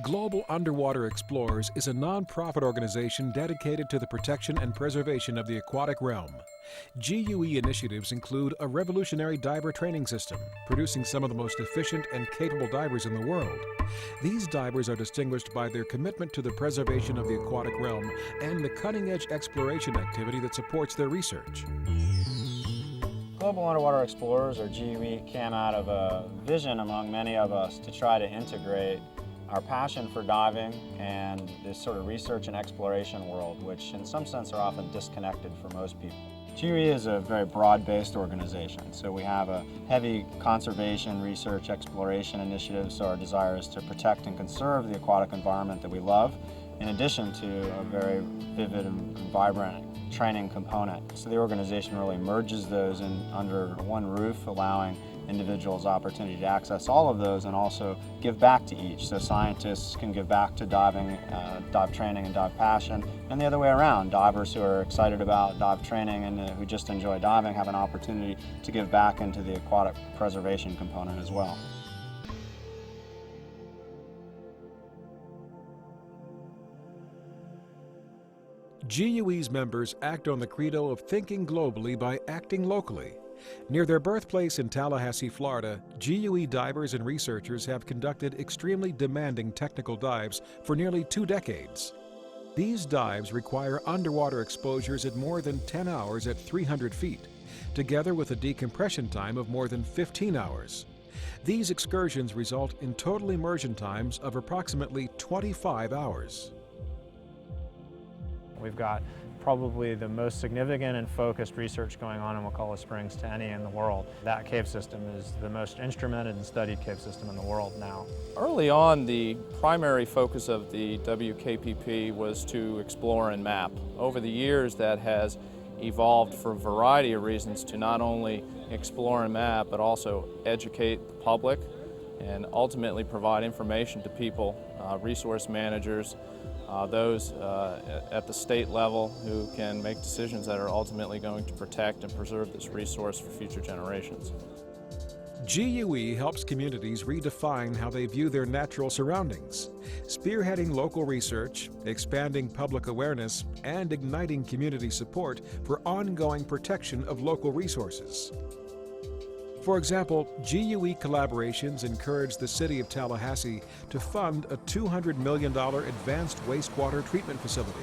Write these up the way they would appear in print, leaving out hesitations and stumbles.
Global Underwater Explorers is a non-profit organization dedicated to the protection and preservation of the aquatic realm. GUE initiatives include a revolutionary diver training system, producing some of the most efficient and capable divers in the world. These divers are distinguished by their commitment to the preservation of the aquatic realm and the cutting-edge exploration activity that supports their research. Global Underwater Explorers, or GUE, came out of a vision among many of us to try to integrate our passion for diving and this sort of research and exploration world, which in some sense are often disconnected for most people. GUE is a very broad-based organization, so we have a heavy conservation, research, exploration initiative, so our desire is to protect and conserve the aquatic environment that we love, in addition to a very vivid and vibrant training component. So the organization really merges those under one roof, allowing individuals opportunity to access all of those and also give back to each. So scientists can give back to diving, dive training and dive passion, and the other way around. Divers who are excited about dive training and who just enjoy diving have an opportunity to give back into the aquatic preservation component as well. GUE's members act on the credo of thinking globally by acting locally. Near their birthplace in Tallahassee, Florida, GUE divers and researchers have conducted extremely demanding technical dives for nearly 2 decades. These dives require underwater exposures at more than 10 hours at 300 feet, together with a decompression time of more than 15 hours. These excursions result in total immersion times of approximately 25 hours. We've got probably the most significant and focused research going on in Wakulla Springs to any in the world. That cave system is the most instrumented and studied cave system in the world now. Early on, the primary focus of the WKPP was to explore and map. Over the years, that has evolved for a variety of reasons to not only explore and map, but also educate the public and ultimately provide information to people, resource managers, those at the state level who can make decisions that are ultimately going to protect and preserve this resource for future generations. GUE helps communities redefine how they view their natural surroundings, spearheading local research, expanding public awareness, and igniting community support for ongoing protection of local resources. For example, GUE collaborations encourage the City of Tallahassee to fund a $200 million advanced wastewater treatment facility.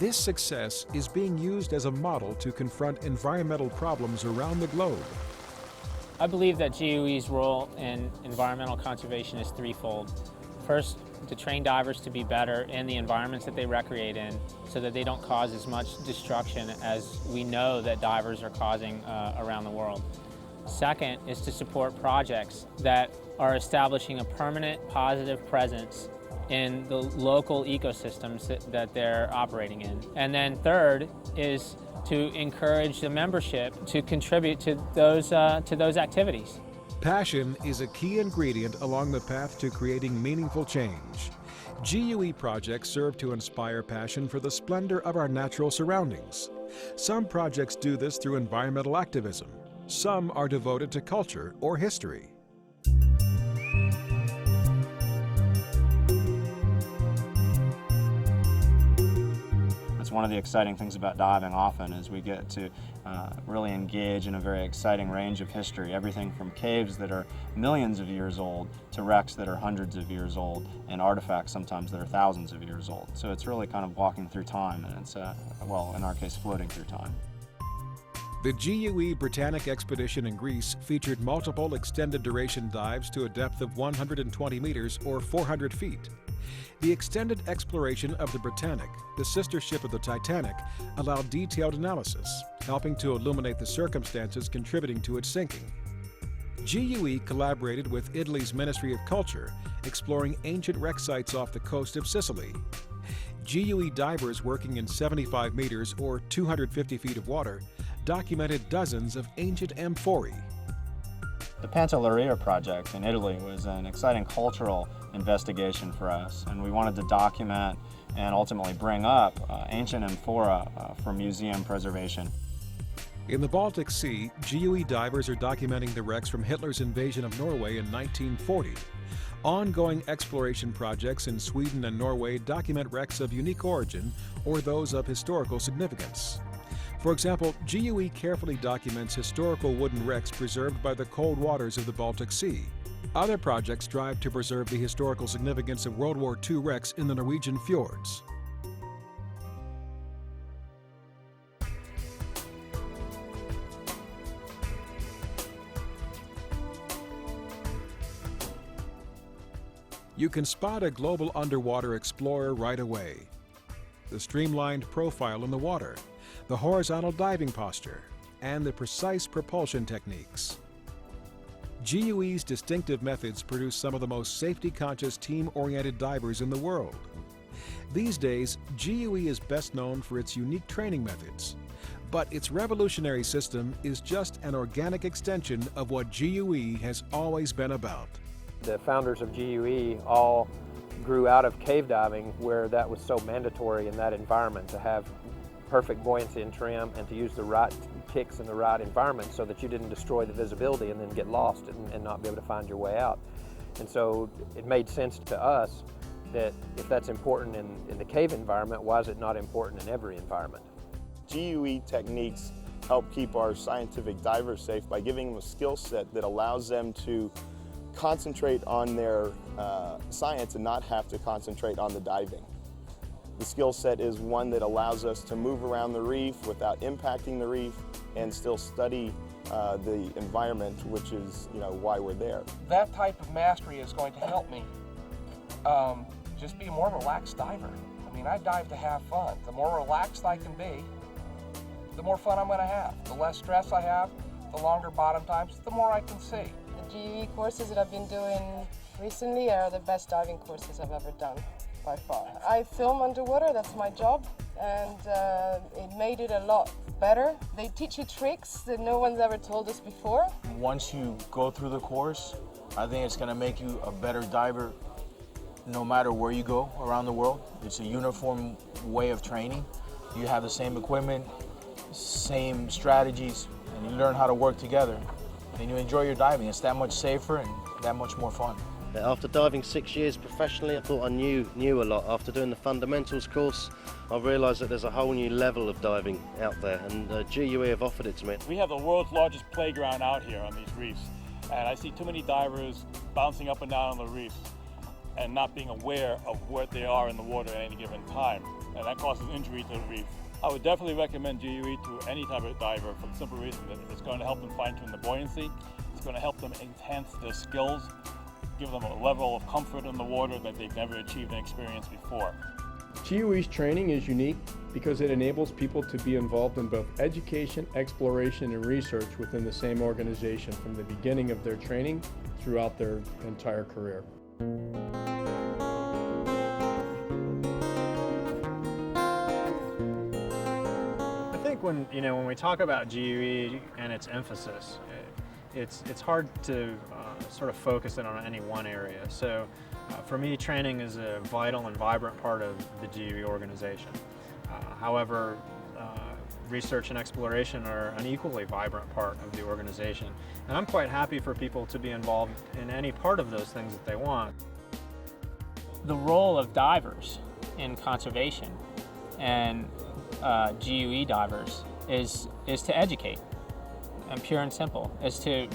This success is being used as a model to confront environmental problems around the globe. I believe that GUE's role in environmental conservation is threefold. First, to train divers to be better in the environments that they recreate in so that they don't cause as much destruction as we know that divers are causing around the world. Second is to support projects that are establishing a permanent positive presence in the local ecosystems that they're operating in. And then third is to encourage the membership to contribute to those activities. Passion is a key ingredient along the path to creating meaningful change. GUE projects serve to inspire passion for the splendor of our natural surroundings. Some projects do this through environmental activism. Some are devoted to culture or history. It's one of the exciting things about diving often is we get to really engage in a very exciting range of history, everything from caves that are millions of years old to wrecks that are hundreds of years old and artifacts sometimes that are thousands of years old. So it's really kind of walking through time, and it's, well, in our case, floating through time. The GUE Britannic expedition in Greece featured multiple extended duration dives to a depth of 120 meters or 400 feet. The extended exploration of the Britannic, the sister ship of the Titanic, allowed detailed analysis, helping to illuminate the circumstances contributing to its sinking. GUE collaborated with Italy's Ministry of Culture, exploring ancient wreck sites off the coast of Sicily. GUE divers working in 75 meters or 250 feet of water documented dozens of ancient amphorae. The Pantelleria project in Italy was an exciting cultural investigation for us, and we wanted to document and ultimately bring up ancient amphora for museum preservation. In the Baltic Sea, GUE divers are documenting the wrecks from Hitler's invasion of Norway in 1940. Ongoing exploration projects in Sweden and Norway document wrecks of unique origin or those of historical significance. For example, GUE carefully documents historical wooden wrecks preserved by the cold waters of the Baltic Sea. Other projects strive to preserve the historical significance of World War II wrecks in the Norwegian fjords. You can spot a global underwater explorer right away. The streamlined profile in the water, the horizontal diving posture, and the precise propulsion techniques. GUE's distinctive methods produce some of the most safety-conscious, team-oriented divers in the world. These days, GUE is best known for its unique training methods, but its revolutionary system is just an organic extension of what GUE has always been about. The founders of GUE all grew out of cave diving, where that was so mandatory in that environment, to have perfect buoyancy and trim and to use the right kicks in the right environment so that you didn't destroy the visibility and then get lost and not be able to find your way out. And so it made sense to us that if that's important in the cave environment, why is it not important in every environment? GUE techniques help keep our scientific divers safe by giving them a skill set that allows them to concentrate on their science and not have to concentrate on the diving. The skill set is one that allows us to move around the reef without impacting the reef and still study the environment, which is, why we're there. That type of mastery is going to help me just be a more relaxed diver. I mean, I dive to have fun. The more relaxed I can be, the more fun I'm going to have. The less stress I have, the longer bottom times, the more I can see. The GUE courses that I've been doing recently are the best diving courses I've ever done, by far. I film underwater, that's my job, and it made it a lot better. They teach you tricks that no one's ever told us before. Once you go through the course, I think it's going to make you a better diver no matter where you go around the world. It's a uniform way of training. You have the same equipment, same strategies, and you learn how to work together. And you enjoy your diving. It's that much safer and that much more fun. After diving 6 years professionally, I thought I knew a lot. After doing the fundamentals course, I realised that there's a whole new level of diving out there, and GUE have offered it to me. We have the world's largest playground out here on these reefs, and I see too many divers bouncing up and down on the reef and not being aware of where they are in the water at any given time, and that causes injury to the reef. I would definitely recommend GUE to any type of diver for the simple reason that it's going to help them fine-tune the buoyancy, it's going to help them enhance their skills, give them a level of comfort in the water that they've never achieved and experienced before. GUE's training is unique because it enables people to be involved in both education, exploration, and research within the same organization from the beginning of their training throughout their entire career. When we talk about GUE and its emphasis, it's hard to sort of focus it on any one area. So for me, training is a vital and vibrant part of the GUE organization. However, research and exploration are an equally vibrant part of the organization. And I'm quite happy for people to be involved in any part of those things that they want. The role of divers in conservation and GUE divers is to educate, and pure and simple, is to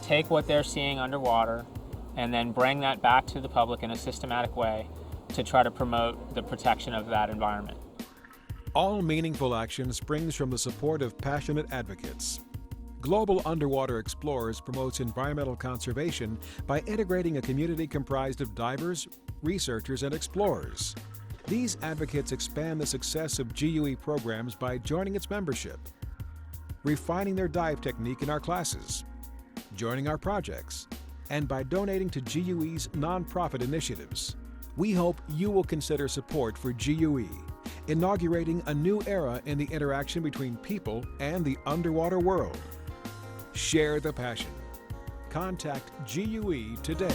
take what they're seeing underwater and then bring that back to the public in a systematic way to try to promote the protection of that environment. All meaningful action springs from the support of passionate advocates. Global Underwater Explorers promotes environmental conservation by integrating a community comprised of divers, researchers, and explorers. These advocates expand the success of GUE programs by joining its membership, refining their dive technique in our classes, joining our projects, and by donating to GUE's nonprofit initiatives. We hope you will consider support for GUE, inaugurating a new era in the interaction between people and the underwater world. Share the passion. Contact GUE today.